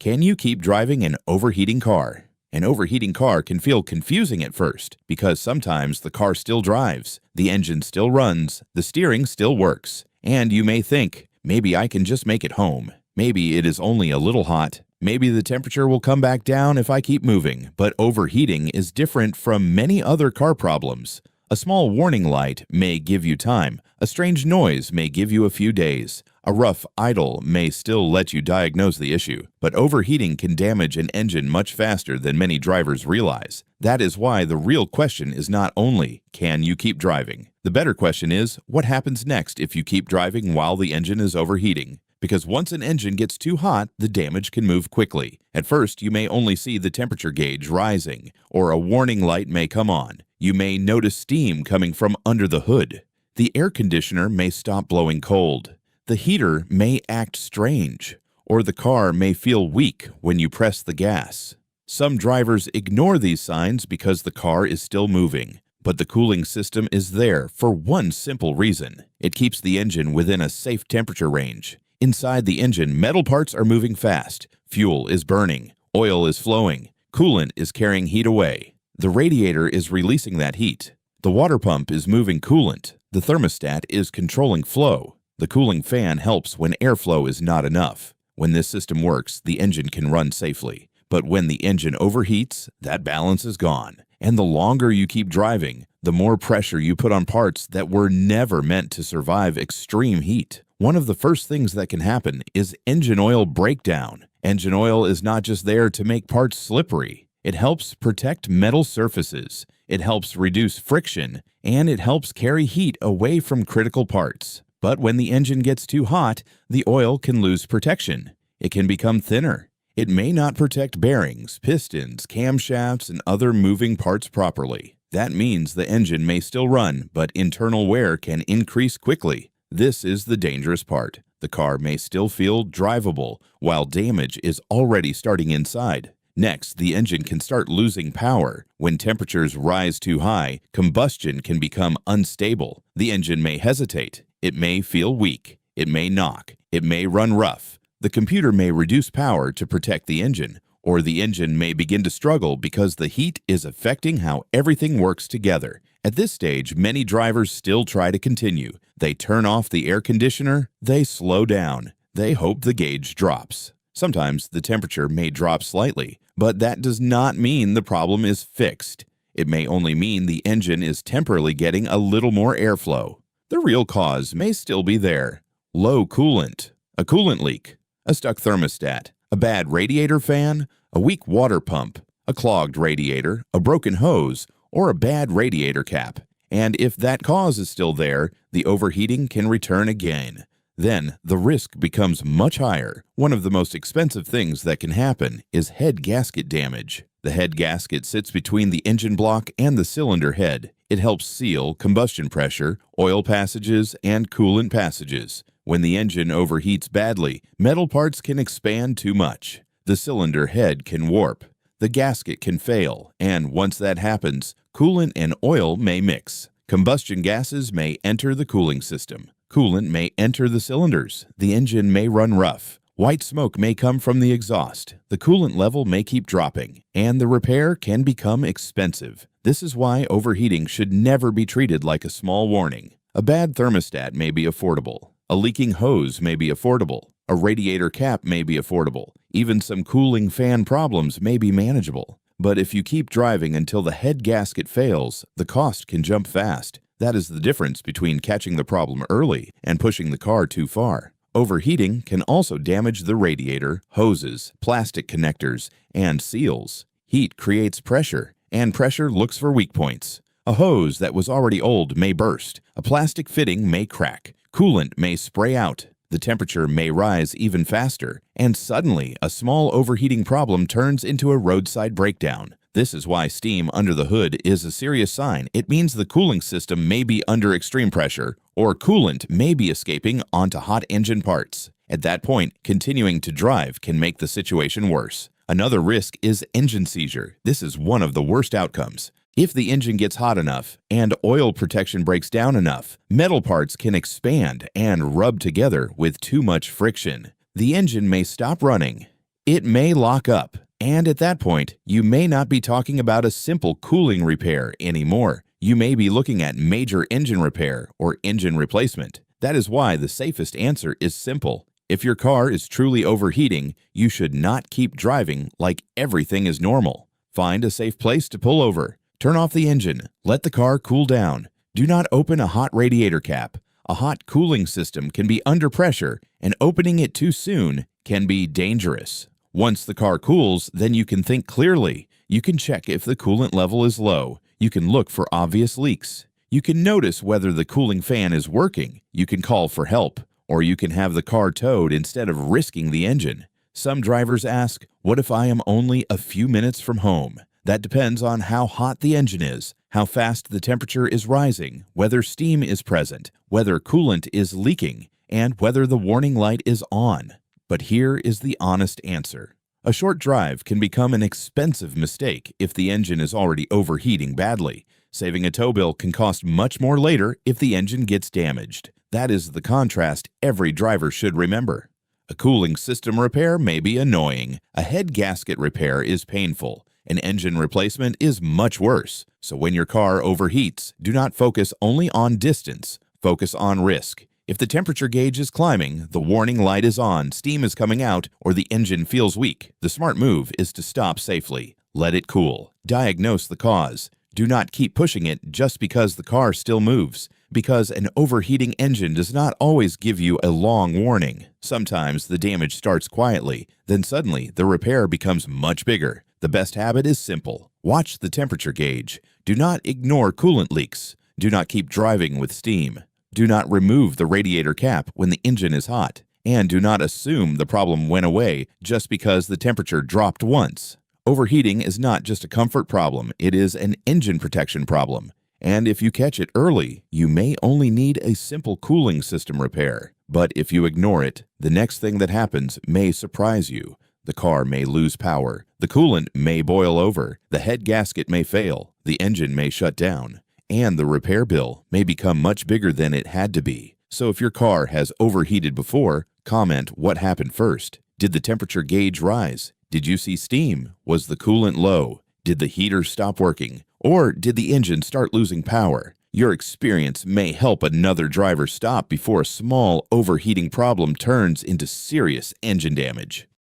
Can you keep driving an overheating car? An overheating car can feel confusing at first because sometimes the car still drives, the engine still runs, the steering still works, and you may think, maybe I can just make it home. Maybe it is only a little hot. Maybe the temperature will come back down if I keep moving, but overheating is different from many other car problems. A small warning light may give you time. A strange noise may give you a few days. A rough idle may still let you diagnose the issue, but overheating can damage an engine much faster than many drivers realize. That is why the real question is not only, can you keep driving? The better question is, what happens next if you keep driving while the engine is overheating? Because once an engine gets too hot, the damage can move quickly. At first, you may only see the temperature gauge rising, or a warning light may come on. You may notice steam coming from under the hood. The air conditioner may stop blowing cold. The heater may act strange, or the car may feel weak when you press the gas. Some drivers ignore these signs because the car is still moving, but the cooling system is there for one simple reason. It keeps the engine within a safe temperature range. Inside the engine, metal parts are moving fast, fuel is burning, oil is flowing, coolant is carrying heat away. The radiator is releasing that heat. The water pump is moving coolant. The thermostat is controlling flow. The cooling fan helps when airflow is not enough. When this system works, the engine can run safely. But when the engine overheats, that balance is gone. And the longer you keep driving, the more pressure you put on parts that were never meant to survive extreme heat. One of the first things that can happen is engine oil breakdown. Engine oil is not just there to make parts slippery. It helps protect metal surfaces. It helps reduce friction, and it helps carry heat away from critical parts. But when the engine gets too hot, the oil can lose protection. It can become thinner. It may not protect bearings, pistons, camshafts, and other moving parts properly. That means the engine may still run, but internal wear can increase quickly. This is the dangerous part. The car may still feel drivable, while damage is already starting inside. Next, the engine can start losing power. When temperatures rise too high, combustion can become unstable. The engine may hesitate. It may feel weak. It may knock. It may run rough. The computer may reduce power to protect the engine, or the engine may begin to struggle because the heat is affecting how everything works together. At this stage, many drivers still try to continue. They turn off the air conditioner. They slow down. They hope the gauge drops. Sometimes the temperature may drop slightly, but that does not mean the problem is fixed. It may only mean the engine is temporarily getting a little more airflow. The real cause may still be there. Low coolant, a coolant leak, a stuck thermostat, a bad radiator fan, a weak water pump, a clogged radiator, a broken hose, or a bad radiator cap. And if that cause is still there, the overheating can return again. Then the risk becomes much higher. One of the most expensive things that can happen is head gasket damage. The head gasket sits between the engine block and the cylinder head. It helps seal combustion pressure, oil passages, and coolant passages. When the engine overheats badly, metal parts can expand too much. The cylinder head can warp. The gasket can fail, and once that happens, coolant and oil may mix. Combustion gases may enter the cooling system. Coolant may enter the cylinders. The engine may run rough. White smoke may come from the exhaust. The coolant level may keep dropping, and the repair can become expensive. This is why overheating should never be treated like a small warning. A bad thermostat may be affordable. A leaking hose may be affordable. A radiator cap may be affordable. Even some cooling fan problems may be manageable. But if you keep driving until the head gasket fails, the cost can jump fast. That is the difference between catching the problem early and pushing the car too far. Overheating can also damage the radiator, hoses, plastic connectors, and seals. Heat creates pressure, and pressure looks for weak points. A hose that was already old may burst. A plastic fitting may crack. Coolant may spray out. The temperature may rise even faster, and suddenly a small overheating problem turns into a roadside breakdown. This is why steam under the hood is a serious sign. It means the cooling system may be under extreme pressure, or coolant may be escaping onto hot engine parts. At that point, continuing to drive can make the situation worse. Another risk is engine seizure. This is one of the worst outcomes. If the engine gets hot enough and oil protection breaks down enough, metal parts can expand and rub together with too much friction. The engine may stop running. It may lock up, and at that point, you may not be talking about a simple cooling repair anymore. You may be looking at major engine repair or engine replacement. That is why the safest answer is simple. If your car is truly overheating, you should not keep driving like everything is normal. Find a safe place to pull over. Turn off the engine. Let the car cool down. Do not open a hot radiator cap. A hot cooling system can be under pressure, and opening it too soon can be dangerous. Once the car cools, then you can think clearly. You can check if the coolant level is low. You can look for obvious leaks. You can notice whether the cooling fan is working. You can call for help, or you can have the car towed instead of risking the engine. Some drivers ask, what if I am only a few minutes from home? That depends on how hot the engine is, how fast the temperature is rising, whether steam is present, whether coolant is leaking, and whether the warning light is on. But here is the honest answer. A short drive can become an expensive mistake if the engine is already overheating badly. Saving a tow bill can cost much more later if the engine gets damaged. That is the contrast every driver should remember. A cooling system repair may be annoying. A head gasket repair is painful. An engine replacement is much worse. So when your car overheats, do not focus only on distance. Focus on risk. If the temperature gauge is climbing, the warning light is on, steam is coming out, or the engine feels weak, the smart move is to stop safely. Let it cool. Diagnose the cause. Do not keep pushing it just because the car still moves, because an overheating engine does not always give you a long warning. Sometimes the damage starts quietly, then suddenly the repair becomes much bigger. The best habit is simple. Watch the temperature gauge. Do not ignore coolant leaks. Do not keep driving with steam. Do not remove the radiator cap when the engine is hot. And do not assume the problem went away just because the temperature dropped once. Overheating is not just a comfort problem, it is an engine protection problem. And if you catch it early, you may only need a simple cooling system repair. But if you ignore it, the next thing that happens may surprise you. The car may lose power, the coolant may boil over, the head gasket may fail, the engine may shut down, and the repair bill may become much bigger than it had to be. So if your car has overheated before, comment what happened first. Did the temperature gauge rise? Did you see steam? Was the coolant low? Did the heater stop working? Or did the engine start losing power? Your experience may help another driver stop before a small overheating problem turns into serious engine damage.